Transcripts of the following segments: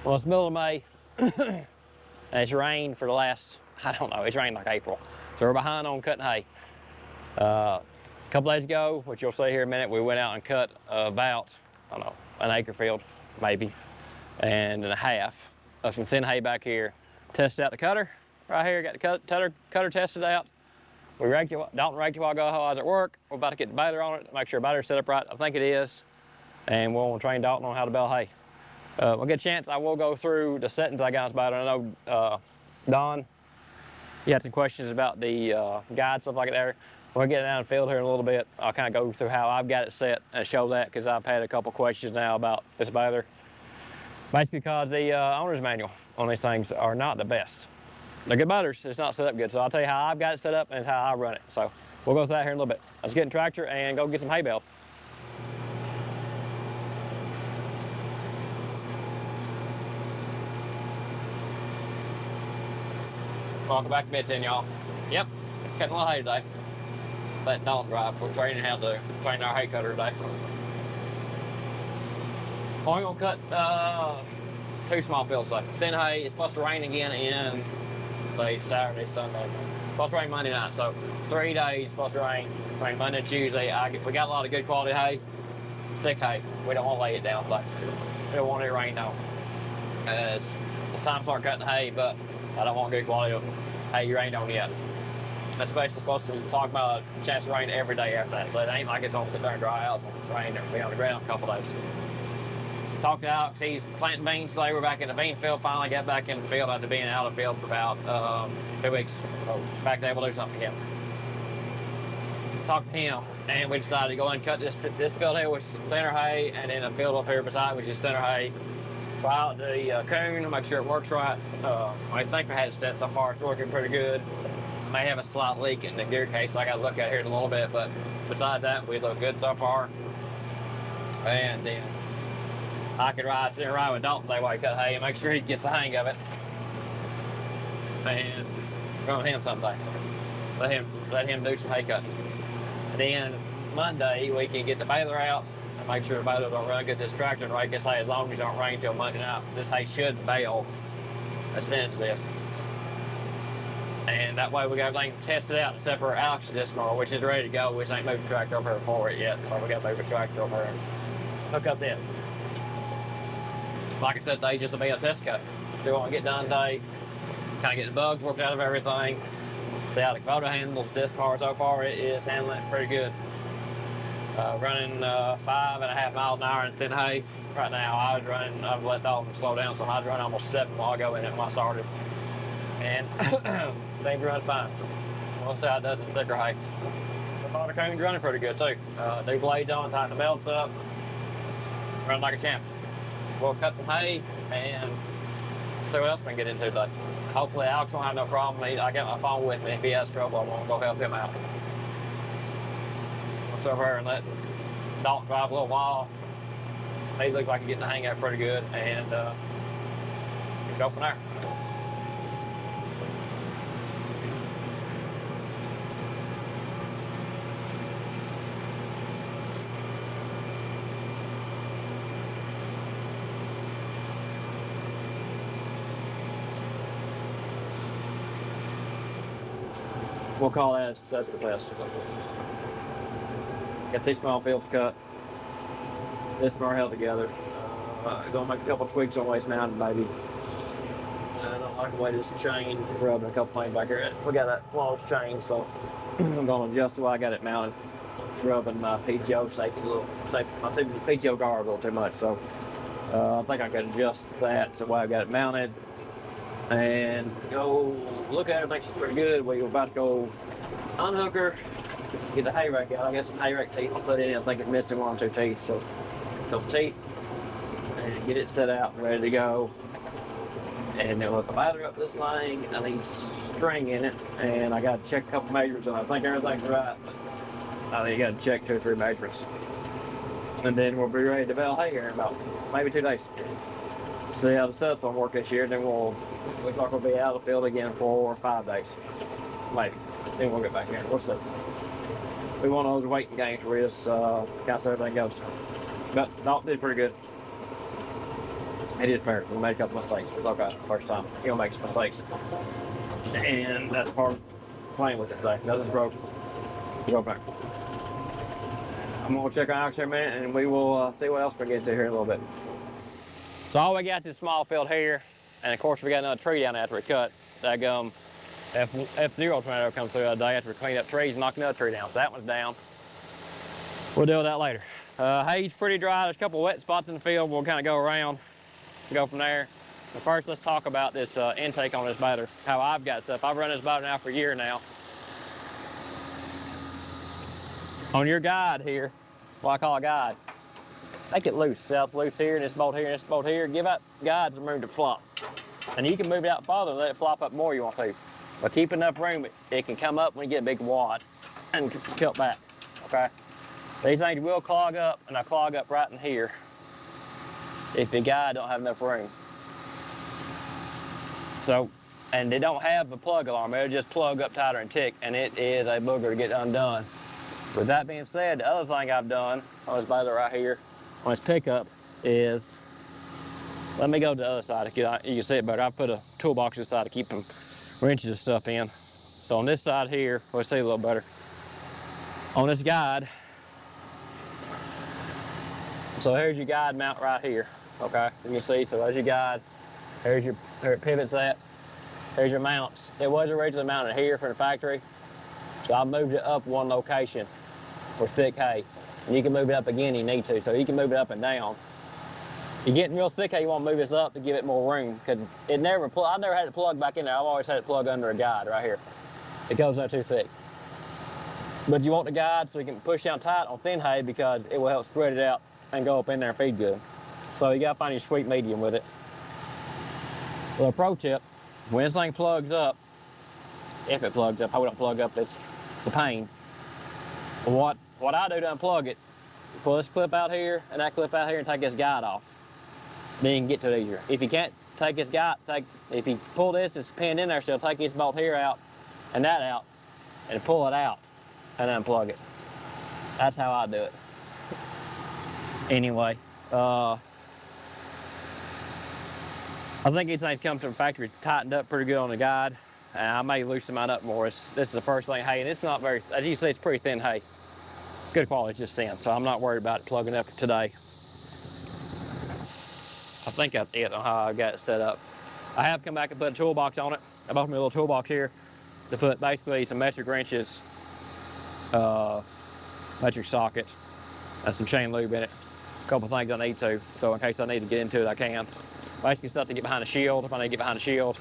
Well, it's middle of May, and it's rained for the last, I don't know, it's rained like April. So we're behind on cutting hay. A couple days ago, which you'll see here in a minute, we went out and cut about, I don't know, an acre field, maybe, and a half of some thin hay back here. Tested out the cutter right here, got the cutter tested out. We raked it, Dalton raked it while ago, how I was at work. We're about to get the baler on it, make sure the baler's set up right. I think it is. And we'll train Dalton on how to bale hay. We'll get a chance, I will go through the settings I got on this baler. I know Don, you had some questions about the guide, stuff like that there. When we get down the field here in a little bit, I'll kind of go through how I've got it set and show that, because I've had a couple questions now about this baler. Basically because the owner's manual on these things are not the best. They're good balers, it's not set up good. So I'll tell you how I've got it set up and it's how I run it. So we'll go through that here in a little bit. Let's get in the tractor and go get some hay baled. Welcome back to Mid-10, y'all. Yep, cutting a little hay today. Letting Dalton drive. We're training how to train our hay cutter today. Only gonna cut 2 small fields today. Thin hay. It's supposed to rain again in, say, Saturday, Sunday. It's supposed to rain Monday night, so 3 days supposed to rain. Rain Monday and Tuesday. We got a lot of good quality hay, thick hay. We don't want to lay it down today. We don't want it to rain though. It's time to start cutting hay, but I don't want good quality of hay rained on yet. That's basically supposed to talk about a chance of rain every day after that. So it ain't like it's gonna sit there and dry out. It's gonna rain and be on the ground a couple days. Talked to Alex, he's planting beans today. We're back in the bean field. Finally got back in the field after being out of the field for about 2 weeks. So back there, we'll do something again. Talked to him, and we decided to go ahead and cut this field here, which is thinner hay, and then a field up here beside, which is thinner hay. Try out the coon, make sure it works right. I think we had it set so far. It's working pretty good. May have a slight leak in the gear case, so I got to look at it here in a little bit, but besides that, we look good so far. And then I could sit and ride with Dalton today while he cut hay and make sure he gets the hang of it. And run him someday. Let him do some hay cutting. And then Monday we can get the baler out and make sure the baler don't run, get this tractor and rake this hay as long as it don't rain till Monday night. This hay should bale as thin as this. And that way we got everything tested out except for Alex's disc mower, which is ready to go. We just ain't moved the tractor over here for it yet, so we got to move the tractor over here and hook up then. Like I said, today just will be a test cut. Still want to get done today, kind of get the bugs worked out of everything. See how the Kubota handles disc mower so far. It is handling it pretty good. Running 5.5 miles an hour in thin hay. Right now I've let Dalton slow down, so I was running almost 7 while I go in it when I started. And seems to run fine. We'll see how it does in thicker hay. The coon's running pretty good too. New blades on, tighten the belts up. Running like a champ. We'll cut some hay and see what else we can get into today. Hopefully Alex won't have no problem. I got my phone with me. If he has trouble, I want to go help him out. We'll sit over here and let Dalton drive a little while. He looks like he's getting the hang of it pretty good, and go from there. We'll call that a successful test. Got 2 small fields cut. This mower held together. Gonna make a couple tweaks on waist mounted, maybe. I don't like the way this chain is rubbing a couple things back here. We got that closed chain, so I'm gonna adjust the way I got it mounted. It's rubbing my PTO safety my PTO guard a little too much, so I think I can adjust that to the way I got it mounted. And go look at it, makes it pretty good. We're about to go unhook her, get the hay rack out. I got some hay rack teeth to put in. I think it's missing 1 or 2 teeth, so a couple teeth, and get it set out and ready to go. And then we'll hook a baler up this thing. I need string in it, and I got to check a couple measurements on it. I think everything's right, but I think you got to check 2 or 3 measurements. And then we'll be ready to bale hay here in about maybe 2 days. See how the setup's gonna work this year, then looks like we'll be out of the field again for 4 or 5 days. Maybe. Then we'll get back here. We'll see. We want those waiting games where we just kind of see everything goes. But Dalton did pretty good. He did fair. We made a couple mistakes, but it's okay. First time. He'll make some mistakes. And that's part of playing with it today. Nothing's broke. Go back. I'm gonna check on Alex here in a minute, and we will see what else we get to here in a little bit. So all we got is this small field here, and of course we got another tree down after we cut. That F0 tornado comes through the other day after we cleaned up trees and knocked another tree down. So that one's down. We'll deal with that later. Hay's pretty dry. There's a couple of wet spots in the field. We'll kind of go around, go from there. But first, let's talk about this intake on this baler. How I've got stuff. I've run this baler now for a year now. On your guide here, what I call a guide, make it loose. South loose here, and this bolt here, and this bolt here. Give out guides to move to flop. And you can move it out farther and let it flop up more you want to. But keep enough room, it can come up when you get a big wad and tilt back, okay? These things will clog up, and I clog up right in here if the guide don't have enough room. So, and they don't have a plug alarm. It'll just plug up tighter and tick, and it is a booger to get undone. With that being said, the other thing I've done on this baler right here, on this pickup, is, let me go to the other side, you can see it better. I put a toolbox inside to keep them wrenches and stuff in. So on this side here, we'll see a little better. On this guide, so here's your guide mount right here, okay? You can see, so there's your guide. Here's your, where it pivots at. Here's your mounts. It was originally mounted here for the factory, so I moved it up one location for thick hay. And you can move it up again if you need to, so you can move it up and down. You're getting real thick hay, you want to move this up to give it more room, because I never had it plugged back in there. I've always had it plugged under a guide right here. It goes there too thick. But you want the guide so you can push down tight on thin hay, because it will help spread it out and go up in there and feed good. So you got to find your sweet medium with it. Well, a pro tip, when this thing plugs up, if it plugs up, I don't plug up, it's a pain. What I do to unplug it, pull this clip out here and that clip out here and take this guide off. Then you can get to it easier. If you can't take this guide, if you pull this, it's pinned in there, so take this bolt here out and that out and pull it out and unplug it. That's how I do it. Anyway, I think these things come from the factory tightened up pretty good on the guide. And I may loosen mine up more. This is the first thing hay, and it's not very, as you see, it's pretty thin hay. Good quality, it's just thin, so I'm not worried about it plugging up today. I think that's it on how I got it set up. I have come back and put a toolbox on it. I bought me a little toolbox here to put basically some metric wrenches, metric sockets, and some chain lube in it. A couple things I need to, so in case I need to get into it, I can. Basically stuff to get behind the shield, if I need to get behind the shield.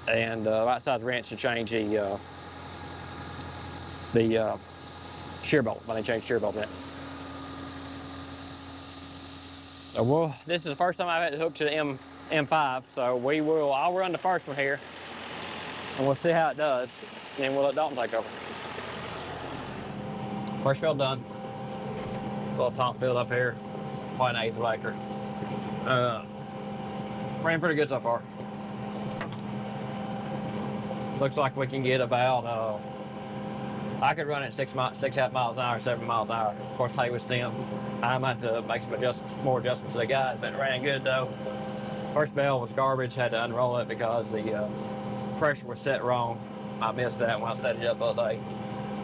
And right size wrench to change the shear bolt. I need to change the shear bolt in it. So this is the first time I've had to hook to the M5, so I'll run the first one here, and we'll see how it does, and then we'll let Dalton take over. First field done. Little top field up here, 1/8 of an acre. Ran pretty good so far. Looks like we can get about, I could run it 6.5 miles an hour, 7 miles an hour. Of course, hay was thin. I might have to make some more adjustments to the guide, but it ran good though. First bell was garbage, had to unroll it because the pressure was set wrong. I missed that when I set it up the other day.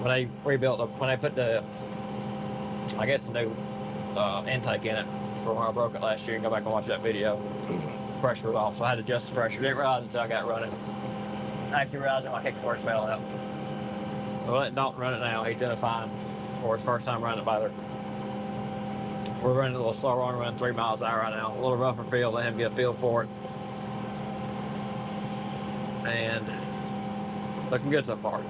When they when they put the, I guess the new intake in it from when I broke it last year, and go back and watch that video. Pressure was off, so I had to adjust the pressure. Didn't realize until I got running. I actually realized when I kicked the first bell out. We'll let Dalton run it now. He's doing fine for his first time running it baler. We're running a little slower on, running 3 miles an hour right now. A little rougher field, let him get a feel for it. And looking good so far.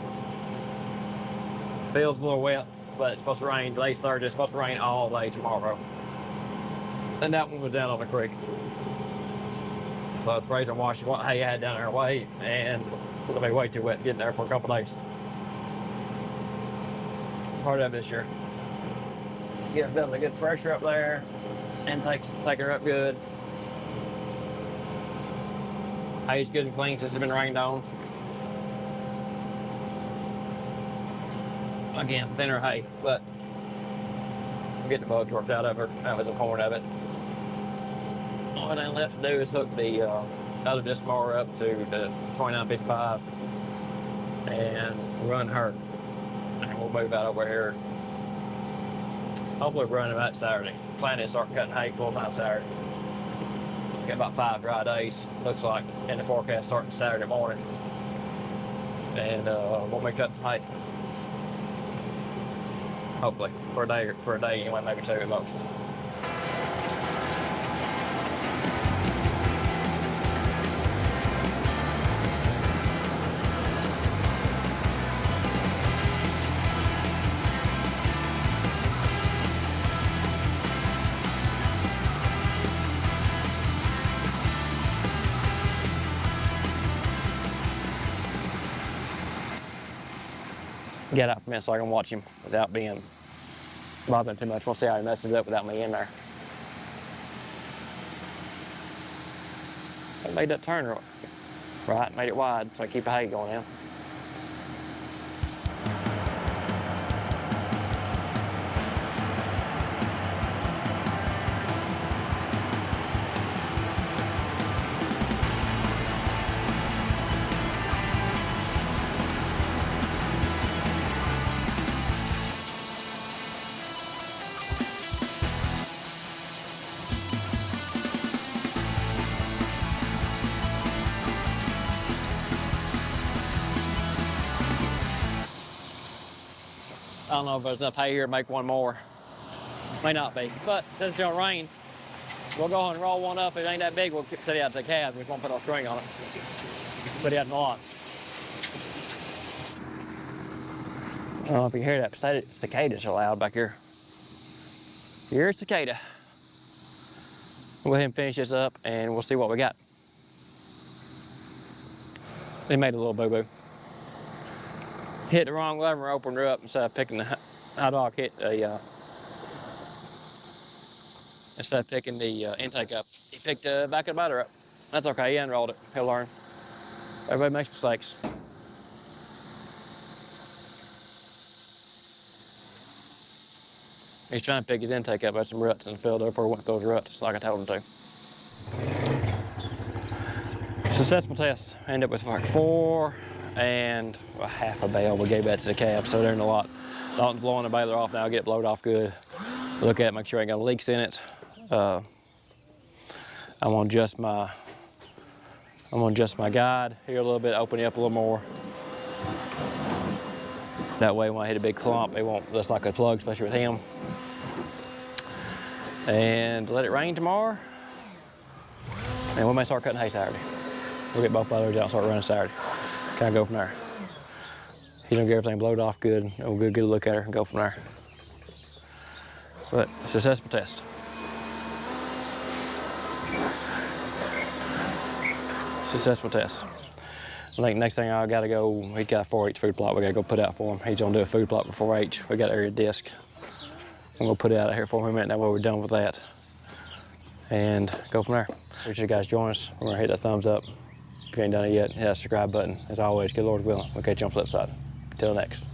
Field's a little wet, but it's supposed to rain. Today's Thursday, it's supposed to rain all day tomorrow. And that one was down on the creek. So it's afraid to wash what hay I had down there away, and it'll be way too wet getting there for a couple days. Part of it this year. Get building a good pressure up there, and take her up good. Hay's good and clean since it's been rained on. Again, thinner hay, but I'm getting the bugs worked out of her. That was a point of it. All I left to do is hook the other disc mower up to the 2955 and run her. And we'll move out over here. Hopefully we'll run about Saturday. Planning to start cutting hay full-time Saturday. Got about 5 dry days, looks like, in the forecast starting Saturday morning. And we'll be cutting some hay. Hopefully, for a day anyway, maybe 2 at most. Get out from it so I can watch him without being bothering too much. We'll see how he messes up without me in there. I made that turn right, made it wide so I keep the hay going in. I don't know if there's enough hay here to make one more. May not be, but since it's gonna rain, we'll go and roll one up. If it ain't that big, we'll set it out to the calves. We just won't put no string on it. Put it out in the lot. I don't know if you hear that cicadas are loud back here. Here's a cicada. We'll go ahead and finish this up and we'll see what we got. They made a little boo-boo. Hit the wrong lever, opened her up instead of picking the hot dog hit the instead of picking the intake up. He picked the back of the motor up. That's okay, he unrolled it. He'll learn. Everybody makes mistakes. He's trying to pick his intake up at some ruts in the field, therefore went through those ruts like I told him to. Successful test. Ended up with like 4 and a half a bale. We gave that to the calf, so they're in the lot. Dalton's blowing the baler off now, get it blowed off good. Look at it, make sure I ain't got leaks in it. I'm gonna adjust my guide here a little bit, open it up a little more. That way when I hit a big clump, it won't just like a plug, especially with him. And let it rain tomorrow. And we may start cutting hay Saturday. We'll get both balers out and start running Saturday. Kind of go from there. He's gonna get everything blowed off good, and we'll get a look at her and go from there. But successful test. Successful test. I think next thing I gotta go, he's got a 4H food plot we gotta go put out for him. He's gonna do a food plot for 4H. We got area disc. I'm gonna put it out here for him in a minute, that way we're done with that. And go from there. Appreciate you guys joining us. We're gonna hit that thumbs up. If you ain't done it yet, hit that subscribe button. As always, good Lord willing, we'll catch you on the flip side. Until next.